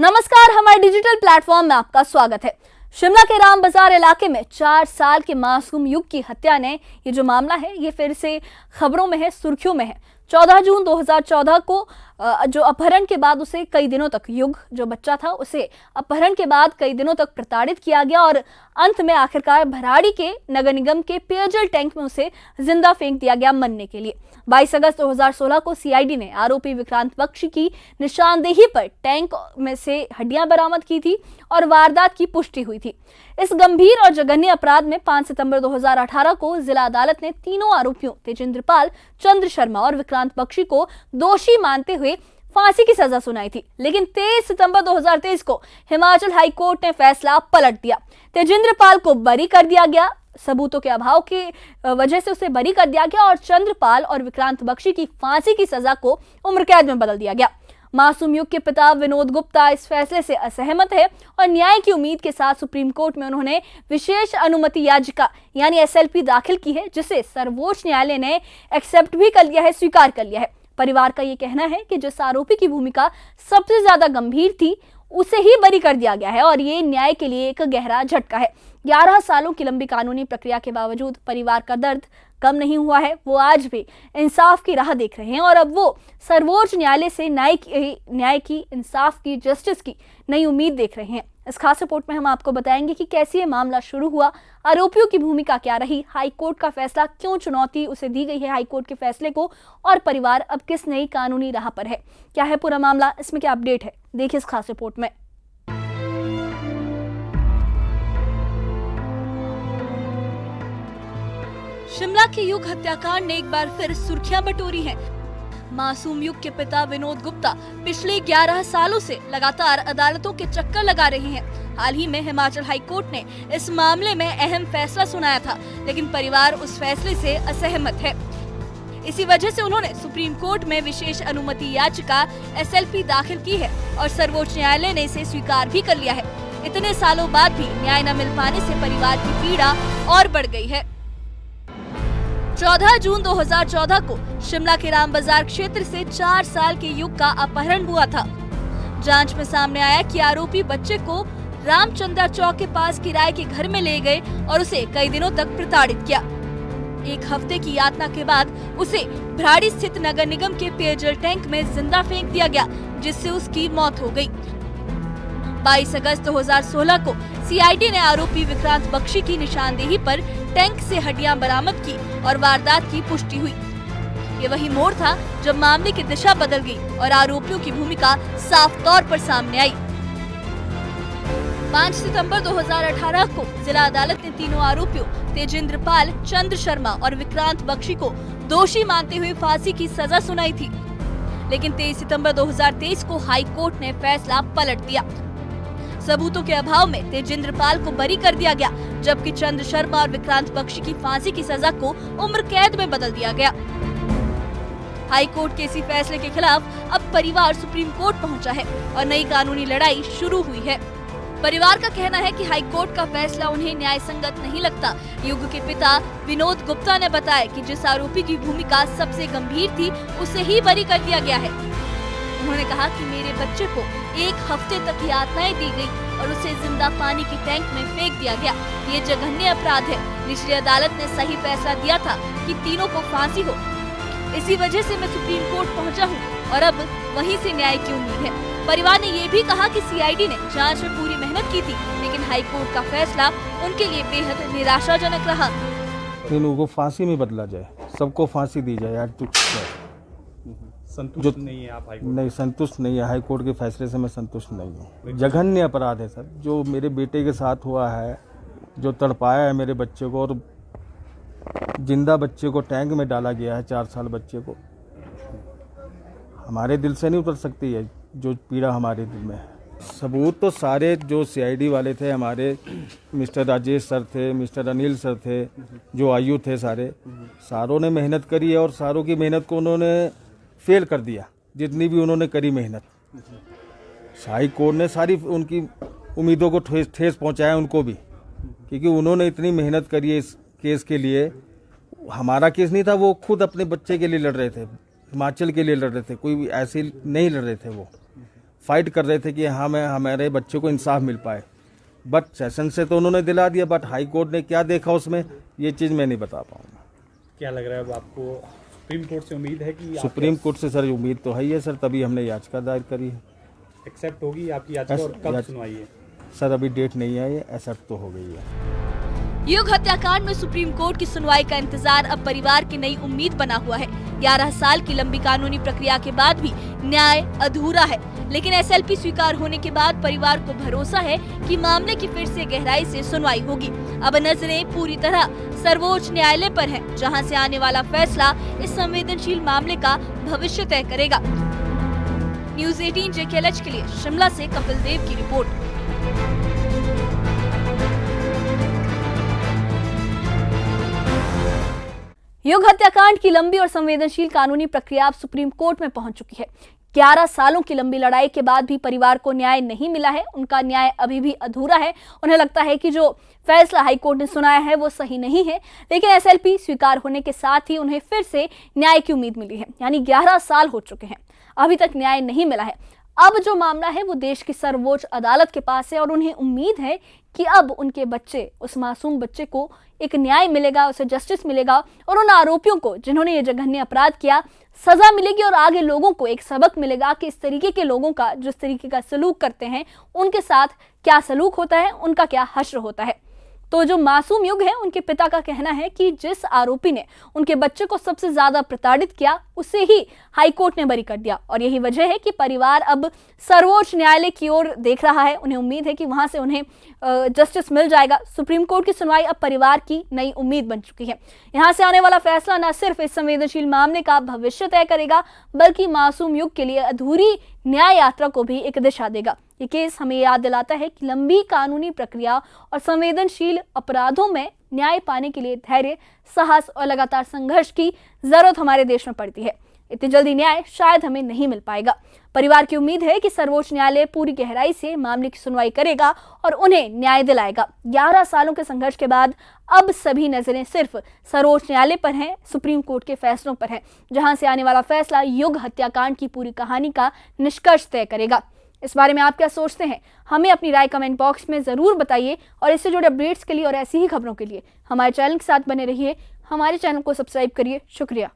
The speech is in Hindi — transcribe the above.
नमस्कार, हमारे डिजिटल प्लेटफॉर्म में आपका स्वागत है। शिमला के राम बाजार इलाके में 4 साल के मासूम युग की हत्या ने ये जो मामला है ये फिर से खबरों में है, सुर्खियों में है। 14 जून 2014 को जो अपहरण के बाद उसे कई दिनों तक युग जो बच्चा था उसे अपहरण के बाद कई दिनों तक प्रताड़ित किया गया और अंत में आखिरकार भराड़ी के नगर निगम के पेयजल टैंक में उसे जिंदा फेंक दिया गया मरने के लिए। 22 अगस्त 2016 को सीआईडी ने आरोपी विक्रांत बख्शी की निशानदेही पर टैंक में से हड्डियां बरामद की थी और वारदात की पुष्टि हुई थी। इस गंभीर और जघन्य अपराध में 5 सितंबर 2018 को जिला अदालत ने तीनों आरोपियों तेजिंद्र पाल, चंद्र शर्मा और विक्रांत बख्शी को दोषी मानते हुए फांसी की सजा सुनाई थी। लेकिन 23 सितंबर 2023 को हिमाचल हाई कोर्ट ने फैसला पलट दिया। तेजिंद्र पाल को बरी कर दिया गया, सबूतों के अभाव की वजह से उसे बरी कर दिया गया और चंद्रपाल और विक्रांत बख्शी की फांसी की सजा को उम्र कैद में बदल दिया गया। मासूम युग के पिता विनोद गुप्ता इस फैसले से असहमत है और न्याय की उम्मीद के साथ सुप्रीम कोर्ट में उन्होंने विशेष अनुमति याचिका यानी एसएलपी दाखिल की है, जिसे सर्वोच्च न्यायालय ने एक्सेप्ट भी कर लिया है, स्वीकार कर लिया है। परिवार का ये कहना है कि जिस आरोपी की भूमिका सबसे ज्यादा गंभीर थी उसे ही बरी कर दिया गया है और ये न्याय के लिए एक गहरा झटका है। 11 सालों की लंबी कानूनी प्रक्रिया के बावजूद परिवार का दर्द कम नहीं हुआ है। वो आज भी इंसाफ की राह देख रहे हैं और अब वो सर्वोच्च न्यायालय से न्याय की, इंसाफ की, जस्टिस की नई उम्मीद देख रहे हैं। इस खास रिपोर्ट में हम आपको बताएंगे कि कैसे ये मामला शुरू हुआ, आरोपियों की भूमिका क्या रही, हाई कोर्ट का फैसला क्यों चुनौती उसे दी गई है हाई कोर्ट के फैसले को, और परिवार अब किस नई कानूनी राह पर है। क्या है पूरा मामला, इसमें क्या अपडेट है, देखिए इस खास रिपोर्ट में। शिमला के युग हत्याकांड ने एक बार फिर सुर्खियां बटोरी हैं। मासूम युग के पिता विनोद गुप्ता पिछले 11 सालों से लगातार अदालतों के चक्कर लगा रहे हैं। हाल ही में हिमाचल हाई कोर्ट ने इस मामले में अहम फैसला सुनाया था, लेकिन परिवार उस फैसले से असहमत है। इसी वजह से उन्होंने सुप्रीम कोर्ट में विशेष अनुमति याचिका एसएलपी दाखिल की है और सर्वोच्च न्यायालय ने इसे स्वीकार भी कर लिया है। इतने सालों बाद भी न्याय न मिल पाने से परिवार की पीड़ा और बढ़ गई है। 14 जून 2014 को शिमला के राम बाजार क्षेत्र से 4 साल के युग का अपहरण हुआ था। जांच में सामने आया कि आरोपी बच्चे को रामचंद्रा चौक के पास किराए के घर में ले गए और उसे कई दिनों तक प्रताड़ित किया। 1 हफ्ते की यातना के बाद उसे भराड़ी स्थित नगर निगम के पेयजल टैंक में जिंदा फेंक दिया गया, जिससे उसकी मौत हो गई। 22 अगस्त 2016 को सीआईडी ने आरोपी विक्रांत बख्शी की निशानदेही पर टैंक से हड्डियां बरामद की और वारदात की पुष्टि हुई। ये वही मोड़ था जब मामले की दिशा बदल गई और आरोपियों की भूमिका साफ तौर पर सामने आई। 5 सितंबर 2018 को जिला अदालत ने तीनों आरोपियों तेजिंद्र पाल, चंद्र शर्मा और विक्रांत बख्शी को दोषी मानते हुए फांसी की सजा सुनाई थी। लेकिन 23 सितंबर 2023 को हाई कोर्ट ने फैसला पलट दिया। सबूतों के अभाव में तेजिंद्र पाल को बरी कर दिया गया, जबकि चंद्र शर्मा और विक्रांत बख्शी की फांसी की सजा को उम्र कैद में बदल दिया गया। हाई कोर्ट के इसी फैसले के खिलाफ अब परिवार सुप्रीम कोर्ट पहुंचा है और नई कानूनी लड़ाई शुरू हुई है। परिवार का कहना है कि हाई कोर्ट का फैसला उन्हें न्याय संगत नहीं लगता। युग के पिता विनोद गुप्ता ने बताया कि जिस आरोपी की भूमिका सबसे गंभीर थी उसे ही बरी कर दिया गया है। उन्होंने कहा कि मेरे बच्चे को 1 हफ्ते तक यातनाएं दी गई और उसे जिंदा पानी की टैंक में फेंक दिया गया। ये जघन्य अपराध है। निचली अदालत ने सही फैसला दिया था कि तीनों को फांसी हो। इसी वजह से मैं सुप्रीम कोर्ट पहुंचा हूं और अब वहीं से न्याय की उम्मीद है। परिवार ने ये भी कहा कि सीआईडी ने जांच में पूरी मेहनत की थी, लेकिन हाई कोर्ट का फैसला उनके लिए बेहद निराशाजनक रहा। तीनों को फांसी में बदला जाए, सबको फांसी दी जाए। संतुष्ट नहीं है आप हाई कोर्ट? नहीं, संतुष्ट नहीं है। हाई कोर्ट के फैसले से मैं संतुष्ट नहीं हूँ। जघन्य अपराध है सर, जो मेरे बेटे के साथ हुआ है, जो तड़पाया है मेरे बच्चे को और जिंदा बच्चे को टैंक में डाला गया है, 4 साल बच्चे को। हमारे दिल से नहीं उतर सकती है जो पीड़ा हमारे दिल में है। सबूत तो सारे जो सीआईडी वाले थे, हमारे मिस्टर राजेश सर थे, मिस्टर अनिल सर थे, जो आयु थे, सारों ने मेहनत करी है और सारों की मेहनत को उन्होंने फेल कर दिया। जितनी भी उन्होंने करी मेहनत, हाई कोर्ट ने सारी उनकी उम्मीदों को ठेस पहुंचाया उनको भी, क्योंकि उन्होंने इतनी मेहनत करी है इस केस के लिए। हमारा केस नहीं था, वो खुद अपने बच्चे के लिए लड़ रहे थे, हिमाचल के लिए लड़ रहे थे, कोई ऐसे नहीं लड़ रहे थे वो। फाइट कर रहे थे कि हमें हमारे बच्चे को इंसाफ मिल पाए। बट सेशन से तो उन्होंने दिला दिया, बट हाई कोर्ट ने क्या देखा उसमें, ये चीज़ मैं नहीं बता पाऊँगा। क्या लग रहा है अब आपको सुप्रीम कोर्ट से उम्मीद है कि सुप्रीम कोर्ट से सर उम्मीद तो है ही है सर, तभी हमने याचिका दायर करी है। एक्सेप्ट होगी आपकी याचिका और कब सुनवाई है? सर अभी डेट नहीं आई है, एक्सेप्ट तो हो गई है। युग हत्याकांड में सुप्रीम कोर्ट की सुनवाई का इंतजार अब परिवार की नई उम्मीद बना हुआ है। 11 साल की लंबी कानूनी प्रक्रिया के बाद भी न्याय अधूरा है, लेकिन एसएलपी स्वीकार होने के बाद परिवार को भरोसा है कि मामले की फिर से गहराई से सुनवाई होगी। अब नजरें पूरी तरह सर्वोच्च न्यायालय पर हैं, जहां से आने वाला फैसला इस संवेदनशील मामले का भविष्य तय करेगा। न्यूज़ 18 JKLH के लिए शिमला से कपिल देव की रिपोर्ट। युग हत्याकांड की लंबी और संवेदनशील कानूनी प्रक्रिया अब सुप्रीम कोर्ट में पहुंच चुकी है। 11 सालों की लंबी लड़ाई के बाद भी परिवार को न्याय नहीं मिला है। उनका न्याय अभी भी अधूरा है। उन्हें लगता है कि जो फैसला हाईकोर्ट ने सुनाया है वो सही नहीं है, लेकिन एसएलपी स्वीकार होने के साथ ही उन्हें फिर से न्याय की उम्मीद मिली है। यानी 11 साल हो चुके हैं, अभी तक न्याय नहीं मिला है। अब जो मामला है वो देश की सर्वोच्च अदालत के पास है और उन्हें उम्मीद है कि अब उनके बच्चे, उस मासूम बच्चे को एक न्याय मिलेगा, उसे जस्टिस मिलेगा और उन आरोपियों को जिन्होंने ये जघन्य अपराध किया सजा मिलेगी और आगे लोगों को एक सबक मिलेगा कि इस तरीके के लोगों का, जिस तरीके का सलूक करते हैं, उनके साथ क्या सलूक होता है, उनका क्या हश्र होता है। तो जो मासूम युग है, उनके पिता का कहना है कि जिस आरोपी ने उनके बच्चे को सबसे ज्यादा प्रताड़ित किया उसे ही हाईकोर्ट ने बरी कर दिया और यही वजह है कि परिवार अब सर्वोच्च न्यायालय की ओर देख रहा है। उन्हें उम्मीद है कि वहां से उन्हें जस्टिस मिल जाएगा। सुप्रीम कोर्ट की सुनवाई अब परिवार की नई उम्मीद बन चुकी है। यहां से आने वाला फैसला न सिर्फ इस संवेदनशील मामले का भविष्य तय करेगा, बल्कि मासूम युग के लिए अधूरी न्याय यात्रा को भी एक दिशा देगा। ये केस हमें याद दिलाता है कि लंबी कानूनी प्रक्रिया और संवेदनशील अपराधों में न्याय पाने के लिए धैर्य, साहस और लगातार संघर्ष की जरूरत हमारे देश में पड़ती है। इतनी जल्दी न्याय शायद हमें नहीं मिल पाएगा। परिवार की उम्मीद है कि सर्वोच्च न्यायालय पूरी गहराई से मामले की सुनवाई करेगा और उन्हें न्याय दिलाएगा। 11 सालों के संघर्ष के बाद अब सभी नजरें सिर्फ सर्वोच्च न्यायालय पर हैं, सुप्रीम कोर्ट के फैसलों पर हैं, जहां से आने वाला फैसला युग हत्याकांड की पूरी कहानी का निष्कर्ष तय करेगा। इस बारे में आप क्या सोचते हैं? हमें अपनी राय कमेंट बॉक्स में ज़रूर बताइए और इससे जुड़े अपडेट्स के लिए और ऐसी ही खबरों के लिए हमारे चैनल के साथ बने रहिए। हमारे चैनल को सब्सक्राइब करिए। शुक्रिया।